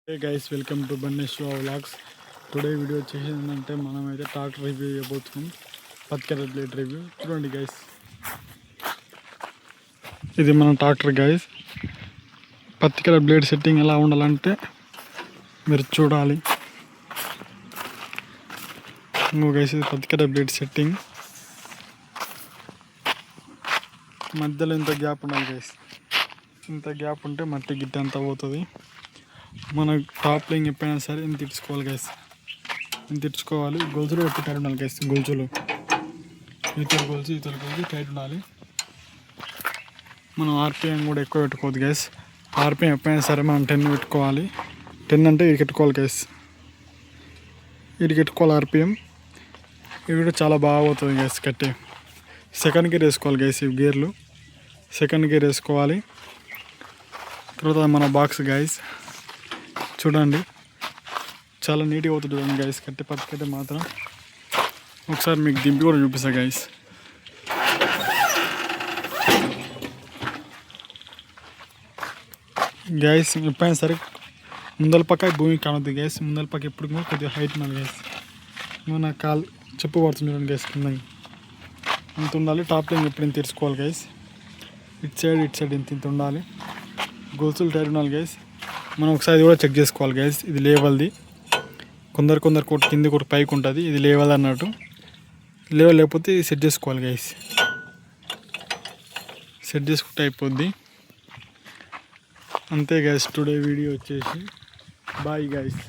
Hey guys, welcome to Baneshwa Vlogs. Today video చేసిందంటే మనమైతే tractor review చేయబోతున్నాం. పత్తికర blade review చూడండి గైస్. ఇది మన ట్రాక్టర్ గైస్. పత్తికర బ్లేడ్ సెట్టింగ్ ఎలా ఉండాలంటే మీరు చూడాలి. ఇంకో గైస్ ఇది పత్తికర బ్లేడ్ సెట్టింగ్. మధ్యలో ఇంత గ్యాప్ ఉండాలి గైస్. ఇంత గ్యాప్ ఉంటే మట్టి గిట్ట అంతా పోతుంది. మన టాప్ లైన్ ఎప్పుడైనా సరే ఇంత ఇచ్చుకోవాలి గైస్. ఇంత ఇచ్చుకోవాలి. గొలుసులు ఎప్పుడు టైట్ ఉండాలి గైస్. గొలుసులు ఇతర గొలుసు టైట్ ఉండాలి. మనం ఆర్పిఎం కూడా ఎక్కువ పెట్టుకోవద్దు గైస్. ఆర్పిఎం ఎప్పుడైనా సరే మనం 10 పెట్టుకోవాలి. 10 అంటే ఇది పెట్టుకోవాలి గైస్. ఇది పెట్టుకోవాలి ఆర్పిఎం. ఇవి కూడా చాలా బాగా పోతుంది గైస్. కట్టి సెకండ్ గేర్ వేసుకోవాలి గైస్. ఇవి గేర్లు సెకండ్ గేర్ వేసుకోవాలి. తర్వాత మన బాక్స్ గైస్ చూడండి, చాలా నీట్గా అవుతుంది చూడండి గైస్. పత్తికట్టే మాత్రం ఒకసారి మీకు దింపి కూడా చూపిస్తా గైస్. గైస్ ఎప్పుడైనా సరే ముందల పక్క భూమి కానొద్దు గైస్. ముందల పక్క ఎప్పుడు కొద్దిగా హైట్ ఉండాలి గైస్. నా కాలు చెప్పు పడుతుంది చూడండి గైస్. కింద ఇంత ఉండాలి. టాప్ లైన్ ఎప్పుడైనా తెరుచుకోవాలి గైస్. ఇటు సైడ్ ఇంత ఉండాలి. గొలుసులు టైట్ ఉండాలి గైస్. మనం ఒకసారి కూడా చెక్ చేసుకోవాలి గైస్. ఇది లేవల్ది. కొందరు కొట్టి కింద కొట్టి పైకి ఉంటుంది. ఇది లేవల్ అన్నట్టు. లేవల్ లేకపోతే సెట్ చేసుకోవాలి గైస్. సెట్ చేసుకుంటే అయిపోద్ది. అంతే గైస్. టుడే వీడియో వచ్చేసి బాయ్ గైస్.